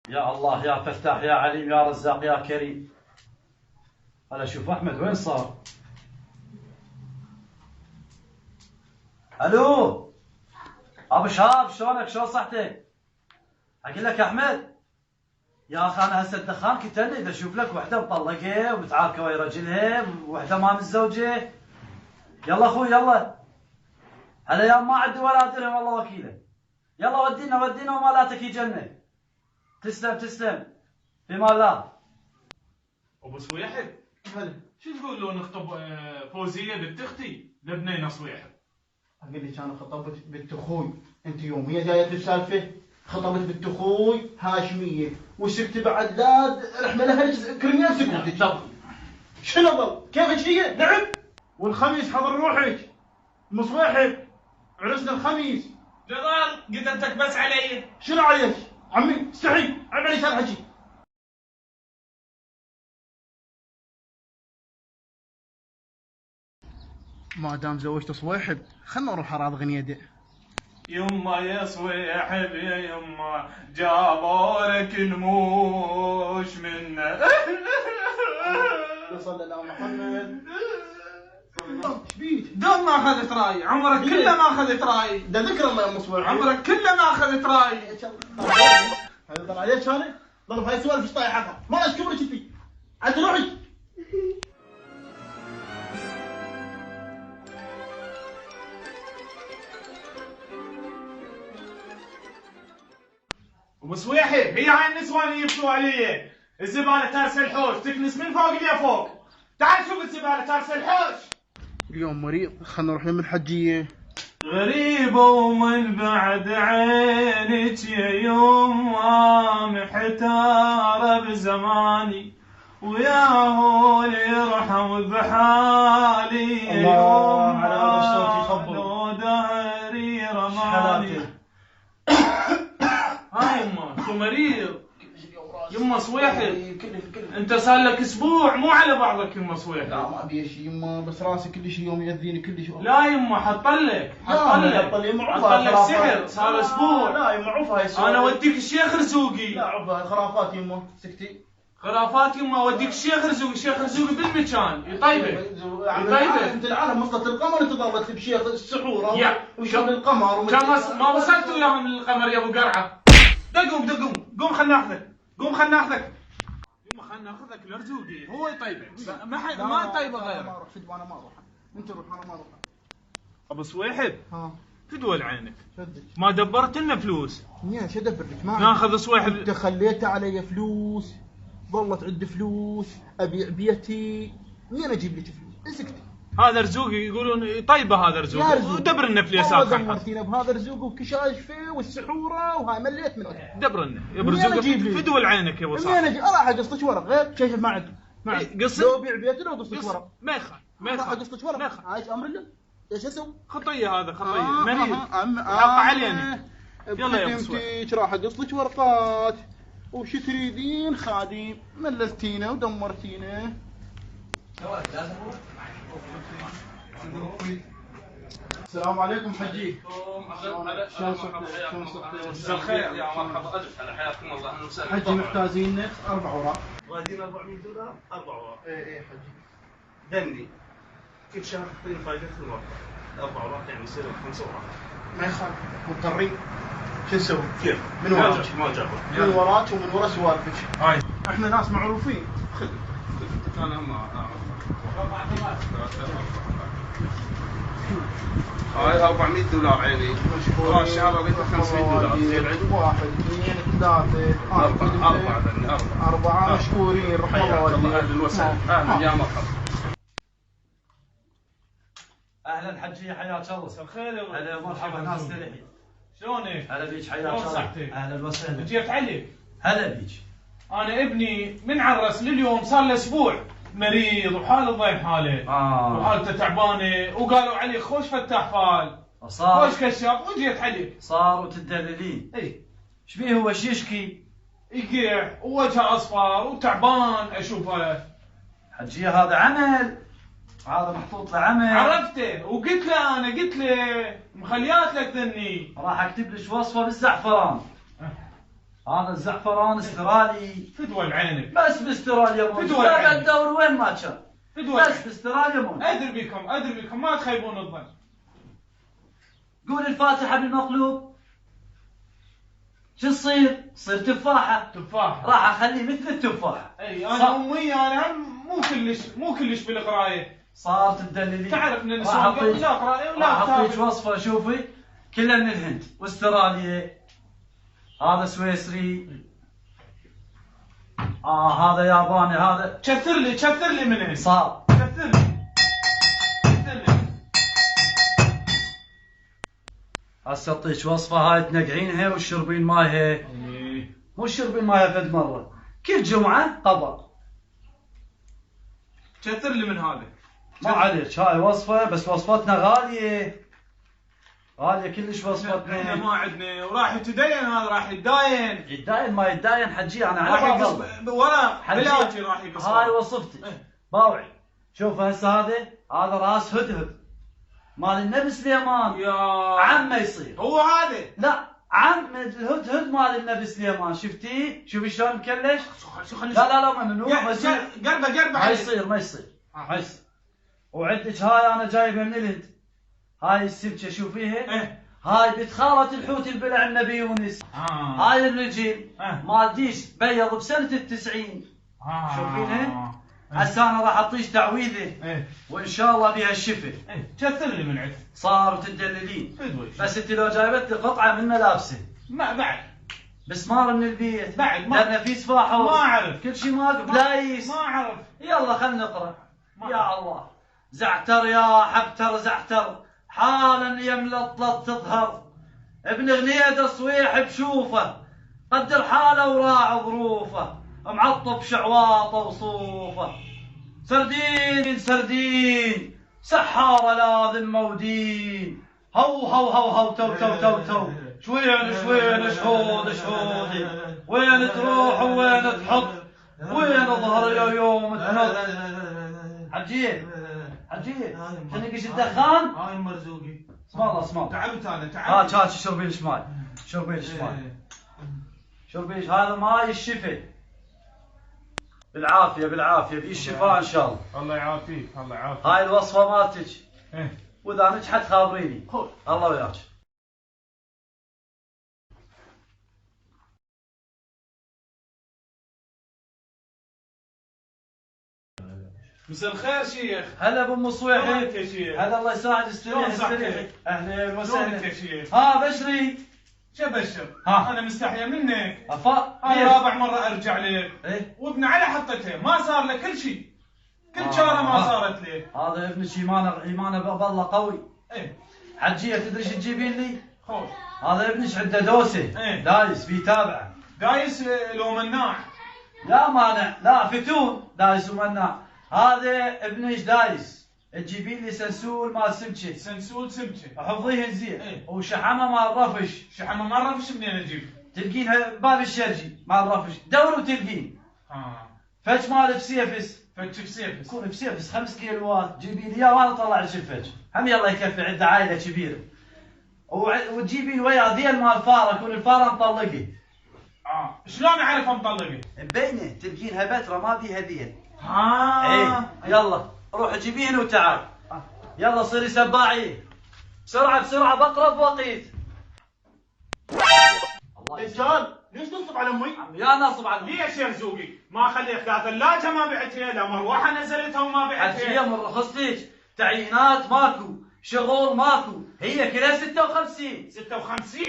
يا الله يا فتاح يا عليم يا رزاق يا كريم. هلا شوف احمد وين صار؟ الو ابو شهاب شلونك؟ شلون صحتك؟ اقول لك يا احمد يا اخي انا هسه الدخان كتلني اذا اشوف لك وحده مطلقه ومتعاركه ويا رجلها وحده ما متزوجه. يلا اخوي يلا. هلا يا ما عندي ولا درهم والله وكيله. يلا ودينا ومالاتك يجنه. تسلم تسلم بما الله. ابو صويحب هلا شو تقول لو نخطب فوزيه بنت اختي لبنينا صويحب؟ اقول لك انا خطبت بنت اخوي، انت يوميا جايه السالفه. خطبت بنت اخوي هاشميه وسكت بعد لا رحنا لها كرميان سكوتك. شنو ضل؟ كيفك هي؟ نعم. والخميس حضر روحك مصويحب، عرسنا الخميس. جدار قدرتك بس علي. شنو عليك؟ عمي استحي عيب عليك هالحكي. ما دام زوجت صويحب خلنا نروح اراضي غنيده. يما يا صويحب يا يما جابوا لك نموش منا. صلى الله محمد. ايش بيك؟ دوم ما اخذت راي، عمرك كله ما اخذت راي. ده ذكر الله يا مصويحب. عمرك كله ما اخذت راي. هذا طلع عليك انا؟ ضرب هاي السوالف ايش طايحها؟ ما لك كبرك انت. عاد روحي. ابو صويحب هي هاي النسوان اللي يبكوا علي. الزباله تارسه الحوش تكنس من فوق لفوق. تعال شوف الزباله تارسه الحوش. اليوم مريض خلنا نروح من الحجيه. غريبة ومن بعد عينك يا يما محتارة بزماني وياهو اللي يرحم بحالي يا الله على هذا الصوت يخبر. لو دهري رماني. هاي يما شو مريض؟ يما صويحب انت صار لك اسبوع مو على بعضك يما صويحب. لا ما ابي شيء يما، بس راسي كل شيء يوم ياذيني كل شيء. لا يما حطلك حطلك سحر صار اسبوع. لا يما عوفها هاي السوالف. انا اوديك الشيخ رزوقي. لا عوفها هاي خرافات يما سكتي. خرافات يما اوديك الشيخ رزوقي. الشيخ رزوقي بالمكان يطيبك. انت العالم وصلت القمر انت ضربت بشيخ السحور وشغل القمر كان ما وصلت وياهم للقمر يا ابو قرعه. دقوم قوم خلنا ناخذك. قوم خلنا ناخذك. يما خلنا ناخذك لرزوقي هو يطيبك. ما يطيبه غيره. ما اروح انا ما اروح. انت روح انا ما اروح. ابو صويحب ها فدول عينك صدق ما دبرت لنا فلوس. يا شو ادبر لك؟ ما ناخذ صويحب. انت خليت علي فلوس، ظلت عند فلوس، ابيع بيتي، منين اجيب لك فلوس؟ اسكتي. هذا رزوقي يقولون طيبه هذا رزوقي. دبر لنا فليسات. دمرتينا بهذا رزوق وكشاشفه والسحوره وهاي مليت من وجهك. دبر لنا يا ابو رزوقي فدول عينك يا ابو صاحبي. منين اجي؟ اروح اقص لك ورق غير شيء ما عندي. قص لو ابيع بيتي لو اقص لك ورق. ما يخالف ما راح يخالف. اقص لك ورق. عايش امر الله. ايش اسوي؟ خطيه هذا خطيه مريض. حق علينا. يلا يا ابو صويحب راح اقص لك ورقات. وش تريدين خادم؟ مللتينا ودمرتينا. السلام عليكم حجي. شلون صحتك؟ مساء الخير يا مرحبا الف هلا حياكم الله اهلا وسهلا. حجي محتاجين 4 اوراق. غاديين 400 دولار 4 اوراق. ايه حجي. دني كل شهر تعطيني فائده الورقه 4 اوراق يعني يصير 5 اوراق. ما يخالف مضطرين. شو نسوي؟ كيف؟ من وراك ما جابر من وراك ومن ورا سوالفك. هاي احنا ناس معروفين. خذ انا ما اعرف. هاي 400 دولار عيني. مشكور. ان شاء الله قلت 500 دولار. زين عندي 1 2 3 4 مشكورين. رحمة الله. اهلا وسهلا. اهلا يا مرحبا. اهلا حجيه حياك الله. مساء الخير يا هلا مرحبا ناس تلحي. شلونك؟ هلا بيك حياك شلون الله. صحتك؟ اهلا وسهلا. جيت عليك. هلا بيك. انا ابني من عرس لليوم صار له اسبوع مريض وحاله ضايع حاله. وحالته تعبانه وقالوا عليه خوش فتاح فال. صار خوش كشاف وجيت عليك. صار وتدللين. اي ايش بيه هو شو يشكي؟ يقيع ووجهه اصفر وتعبان اشوفه. حجيه هذا عمل. هذا محطوط له عمل. عرفته وقلت له انا قلت له مخليات لك ذني. راح اكتب لك وصفه بالزعفران. هذا الزعفران استرالي. فدوى بعينك. بس باستراليا مو. فدوى لا بعينك. الدور وين ما كان. فدوى. بس باستراليا مو. ادري بكم ما تخيبون الظن. قول الفاتحة بالمقلوب. شو تصير؟ تصير تفاحة. تفاحة. راح اخليه مثل التفاحة. اي انا امي انا هم مو كلش بالقرايه. صار تدللي. تعرف ان النسوان قبل لا قرايه ولا راح اعطيك كتابه. وصفة شوفي كلها من الهند واستراليا. هذا سويسري. هذا ياباني هذا. كثر لي من هنا. صار. كثر لي. هسه اعطيك وصفة هاي تنقعينها وتشربين مايها. مو تشربين مايها فد مرة. كل جمعة قبر. كثر لي من هذا. ما عليك هاي وصفة بس وصفتنا غالية. غالية كلش احنا وصفتنا. ما عندنا وراح يتدين هذا راح يتداين. يتداين ما يتداين حجي انا راح على يقص بابا. ورق حجي. بلاجي راح يقص. هاي وصفتي. باوعي. شوف هسه هذا راس هدهد مال النبي سليمان. يا عمه يصير. هو هذا. لا عم الهدهد مال النبي سليمان. شفتيه؟ شوفي شلون مكلش؟ شو خلي. لا ممنوع. بس قربه ما يصير ما يصير. وعندك هاي انا جايبها من الهند. هاي السمكه شوفيها. ايه. هاي بتخالة الحوت اللي بلع النبي يونس. هاي الرجل مال ديش بيض بسنة 90. شوفينها؟ هسه انا راح اعطيك تعويذه وان شاء الله بها الشفاء. كثر لي من عندك. صار تدللين. فدوى. بس انت لو جايبت لي قطعه من ملابسه ما بعد. بسمار من البيت بعد ما. لان في سفاحه. ما اعرف. كل شيء ماكو بلايس. ما اعرف. يلا خلنا نقرا. يا الله. زعتر يا حبتر زعتر حالا يملى طلت تظهر. ابن غنيده صويح بشوفه قدر حاله وراع ظروفه معطب شعواطه وصوفه. سردين سحاره لازم مودين. هو تو شوين شهودي وين تروح وين تحط وين ظهر يوم تنط. حجيه تنقش الدخان. هاي مرزوقي. اسم الله تعبت انا تعال شربي ليش ماي. هذا ماي الشفاء. بالعافيه بالشفاء ان شاء الله. الله يعافيك. هاي الوصفه مالتك. واذا نجحت خابريني. الله وياك. مساء الخير شيخ. هلا ابو مصويحي. شلونك يا شيخ؟ هلا الله يساعد. شلون صحتك؟ اهلا شلونك يا وسهلا. شيخ؟ بشري. شبشر. ها. انا مستحيا منك. هاي رابع مره ارجع لك. ايه وابن علي حطتها ما صار له كل شيء. كل شغله ما صارت له. هذا ابنك ايمانه بالله قوي. ايه. حجيه تدري شو تجيبين لي؟ خوش. هذا ابنك عنده دوسه. ايه. دايس بيتابعه. دايس لو مناع. لا مانع لا فتون دايس ومناع. هذا ابنك دايس. تجيبين لي سنسول مال سمكه. سنسول سمكه. حفظيهن زين. ايه. وشحمه مال رفش. شحمه مال رفش منين اجيب؟ تلقينها باب الشرجي مال رفش. دور وتلقين. فتش مال بسيفس. فتش بسيفس. يكون بسيفس 5 كيلوات. جيبي لي اياه وانا اطلع لك الفتش. هم يلا يكفي عنده عائله كبيره. وتجيبين وياه ذيل مال فاره. يكون الفاره مطلقه. شلون اعرف مطلقه؟ مبينه تلقينها بتره ما بيها ذيل. ايه. يلا روح جيبين وتعال. يلا صيري سباعي بسرعه بقرب وقيت. رجال ليش تنصب على امي؟ يا نصب على ليش يا رزوقي؟ ما خليت لا ثلاجه ما بعتها لا مروحه نزلتها وما حجيه بعتها. من رخصتك. تعيينات ماكو. شغل ماكو. هي كلها 56. 56